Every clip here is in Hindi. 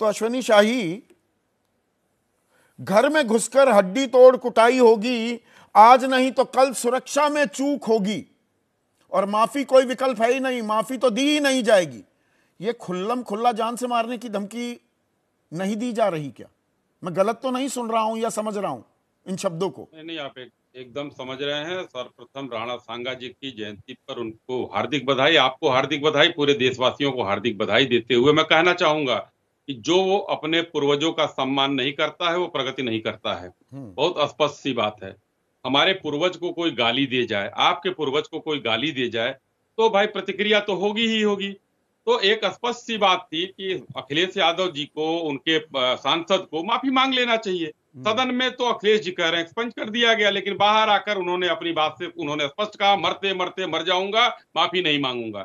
तो अश्विनी शाही, घर में घुसकर हड्डी तोड़ कुटाई होगी, आज नहीं तो कल सुरक्षा में चूक होगी, और माफी कोई विकल्प है ही नहीं, माफी तो दी ही नहीं जाएगी। ये खुल्लम खुल्ला जान से मारने की धमकी नहीं दी जा रही क्या? मैं गलत तो नहीं सुन रहा हूं या समझ रहा हूं इन शब्दों को? नहीं, आप एकदम समझ रहे हैं। सर्वप्रथम राणा सांगा जी की जयंती पर उनको हार्दिक बधाई, आपको हार्दिक बधाई, पूरे देशवासियों को हार्दिक बधाई देते हुए मैं कहना चाहूंगा कि जो वो अपने पूर्वजों का सम्मान नहीं करता है वो प्रगति नहीं करता है। बहुत स्पष्ट सी बात है। हमारे पूर्वज को कोई गाली दे जाए, आपके पूर्वज को कोई गाली दे जाए, तो भाई प्रतिक्रिया तो होगी ही होगी। तो एक स्पष्ट सी बात थी कि अखिलेश यादव जी को, उनके सांसद को माफी मांग लेना चाहिए। सदन में तो अखिलेश जी कह रहे हैं एक्सपंज कर दिया गया, लेकिन बाहर आकर उन्होंने अपनी बात से उन्होंने स्पष्ट कहा, मरते मरते मर जाऊंगा, माफी नहीं मांगूंगा।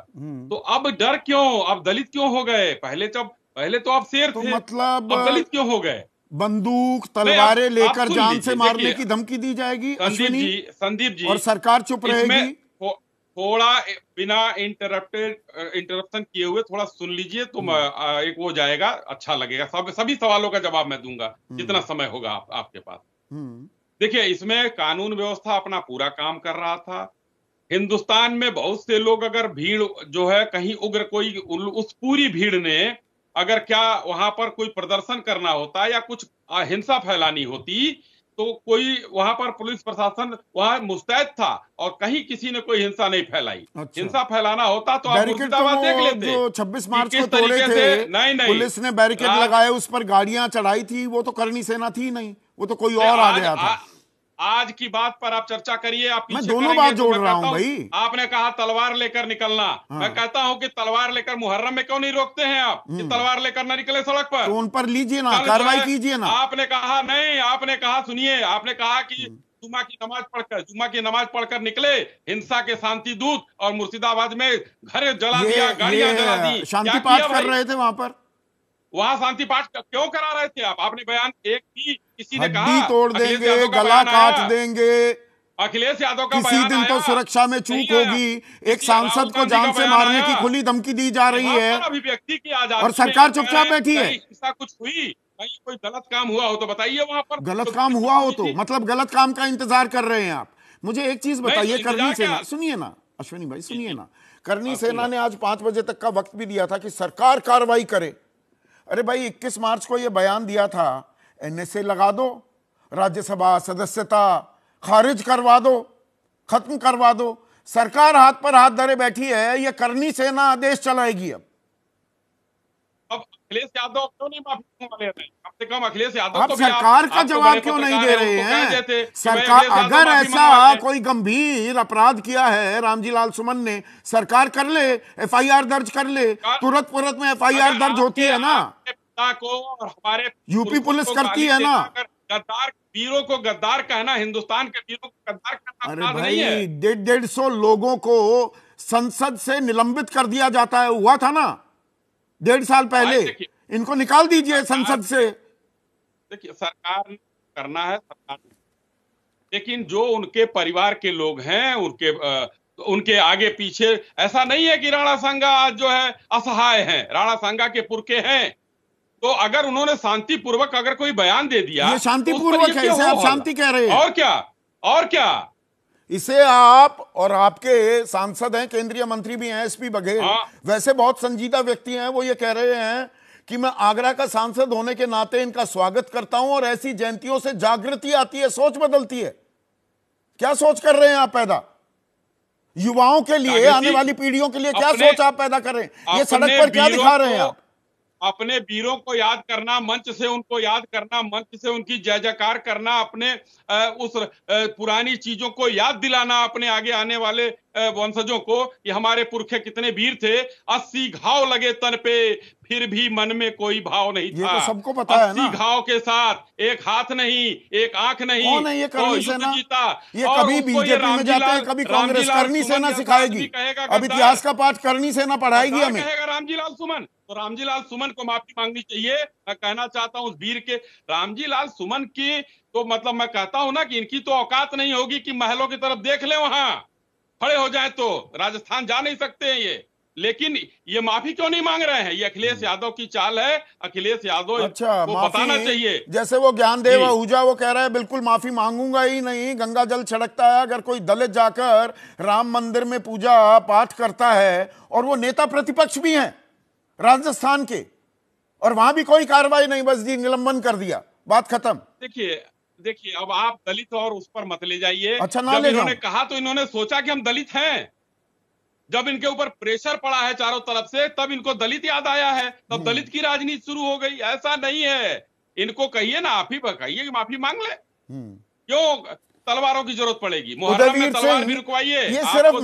तो अब डर क्यों? अब दलित क्यों हो गए? पहले तो आप शेर तो थे, मतलब अब दलित क्यों हो गए? बंदूक तलवारें लेकर जान से मारने देखिए, की धमकी दी जाएगी संदीप जी, और सरकार चुप रहेगी? थोड़ा बिना इंटरप्शन किए हुए थोड़ा सुन लीजिए तो एक वो जाएगा, अच्छा लगेगा। सभी सवालों का जवाब मैं दूंगा जितना समय होगा आपके पास। देखिए, इसमें कानून व्यवस्था अपना पूरा काम कर रहा था। हिंदुस्तान में बहुत से लोग, अगर भीड़ जो है कहीं उग्र कोई, उस पूरी भीड़ ने अगर क्या वहां पर कोई प्रदर्शन करना होता या कुछ हिंसा फैलानी होती, तो कोई वहां पर पुलिस प्रशासन वहां मुस्तैद था और कहीं किसी ने कोई हिंसा नहीं फैलाई। अच्छा। हिंसा फैलाना होता तो आप मुर्शिदाबाद देख लेते। जो 26 मार्च को तोड़े थे, नहीं, पुलिस ने बैरिकेड लगाए, उस पर गाड़ियां चढ़ाई थी, वो तो करनी सेना थी नहीं, वो तो कोई और आ गया था। आज की बात पर आप चर्चा करिए, आप मैं दोनों बात जोड़ रहा हूं भाई। आपने कहा तलवार लेकर निकलना, मैं कहता हूं कि तलवार लेकर मुहर्रम में क्यों नहीं रोकते हैं आप कि तलवार लेकर ना निकले सड़क पर? तो उन पर लीजिए ना, कार्रवाई कीजिए ना। आपने कहा नहीं, आपने कहा, सुनिए, आपने कहा कि जुम्मा की नमाज पढ़कर निकले हिंसा के शांति दूत, और मुर्शिदाबाद में घर जला दिया, गाड़ियां जला दी। शांति पाठ कर रहे थे वहां शांति पाठ क्यों करा रहे थे आप? आपने बयान एक ही किसी ने कहा हड्डी तोड़ देंगे, गला काट देंगे, अखिलेश यादव का किसी दिन तो सुरक्षा में चूक होगी, एक सांसद को जान से मारने की खुली धमकी दी जा रही है, अभिव्यक्ति की आजादी, और सरकार चुपचाप बैठी है। ऐसा कुछ हुई, कहीं कोई गलत काम हुआ हो तो बताइए। वहां पर गलत काम हुआ हो तो मतलब गलत काम का इंतजार कर रहे हैं आप? मुझे एक चीज बताइए, करनी सेना, सुनिए ना अश्विनी भाई, सुनिए ना, करनी सेना ने आज 5 बजे तक का वक्त भी दिया था कि सरकार कार्रवाई करे। अरे भाई, 21 मार्च को यह बयान दिया था, एनएसए लगा दो, राज्यसभा सदस्यता खारिज करवा दो, खत्म करवा दो। सरकार हाथ पर हाथ धरे बैठी है, यह करनी सेना आदेश चलाएगी। अब अखिलेश यादव क्यों नहीं माफी वाले हैं? कम से कम अखिलेश यादव आप सरकार का जवाब क्यों नहीं दे रहे हैं? सरकार अगर ऐसा कोई गंभीर अपराध किया है रामजी लाल सुमन ने, सरकार कर ले, एफआईआर दर्ज कर ले, तुरंत में एफआईआर दर्ज होती है ना। को और हमारे यूपी पुलिस करती है ना। गद्दार वीरों को गद्दार कहना, हिंदुस्तान के वीरों को गद्दार कहना, अरे भाई, 150 लोगों को संसद से निलंबित कर दिया जाता है, हुआ था ना 1.5 साल पहले। इनको निकाल दीजिए संसद से। देखिए, सरकार करना है सरकार, लेकिन जो उनके परिवार के लोग हैं, उनके आगे पीछे ऐसा नहीं है कि राणा सांगा आज जो है असहाय हैं, राणा सांगा के पुरखे हैं। तो अगर उन्होंने शांतिपूर्वक अगर कोई बयान दे दिया, ये शांतिपूर्वक है, इसे आप शांति कह रहे हैं? और क्या इसे आप, और आपके सांसद हैं, केंद्रीय मंत्री भी हैं एसपी बघेल, वैसे बहुत संजीदा व्यक्ति हैं, वो ये कह रहे हैं कि मैं आगरा का सांसद होने के नाते इनका स्वागत करता हूं, और ऐसी जयंतियों से जागृति आती है, सोच बदलती है। क्या सोच कर रहे हैं आप पैदा युवाओं के लिए, आने वाली पीढ़ियों के लिए? क्या सोच आप पैदा कर रहे हैं? ये सड़क पर क्या दिखा रहे हैं आप? अपने वीरों को याद करना, मंच से उनको याद करना, मंच से उनकी जय जयकार करना, अपने उस पुरानी चीजों को याद दिलाना अपने आगे आने वाले वंशजों को कि हमारे पुरखे कितने वीर थे। 80 घाव लगे तन पे, फिर भी मन में कोई भाव नहीं था। ये तो सबको पता है ना। 80 घाव के साथ एक हाथ नहीं, एक आंख नहीं, कौन है ये करनी सेना? जीता। ये कभी बीजेपी में जाते हैं, कभी कांग्रेस। करनी सेना सिखाएगी, अब इतिहास का पाठ करनी सेना पढ़ाएगी हमें। रामजी लाल सुमन, तो रामजी लाल सुमन को माफी मांगनी चाहिए। मैं कहना चाहता हूं उस वीर के, रामजी लाल सुमन की तो मतलब मैं कहता हूं ना कि इनकी तो औकात नहीं होगी कि महलों की तरफ देख ले, वहां खड़े हो जाए तो राजस्थान जा नहीं सकते हैं ये। लेकिन ये माफी क्यों नहीं मांग रहे हैं? ये अखिलेश यादव की चाल है। अखिलेश यादव अच्छा, को बताना चाहिए। जैसे वो ज्ञानदेव आहूजा वो कह रहा है बिल्कुल माफी मांगूंगा ही नहीं, गंगा जल छिड़कता है। अगर कोई दलित जाकर राम मंदिर में पूजा पाठ करता है, और वो नेता प्रतिपक्ष भी हैं राजस्थान के, और वहां भी कोई कार्रवाई नहीं, बस जी निलंबन कर दिया, बात खत्म। देखिए अब आप दलित और उस पर मत ले जाइए। अच्छा, ना जब ले इन्होंने जाऊं। कहा तो इन्होंने सोचा कि हम दलित हैं। जब इनके ऊपर प्रेशर पड़ा है चारों तरफ से, तब इनको दलित याद आया है, तब दलित की राजनीति शुरू हो गई। ऐसा नहीं है। इनको कहिए ना, आप ही कहिए कि माफी मांग ले। क्यों तलवारों की जरूरत पड़ेगी? मुहर्रम में तलवार भी रुकवाइए। ये सिर्फ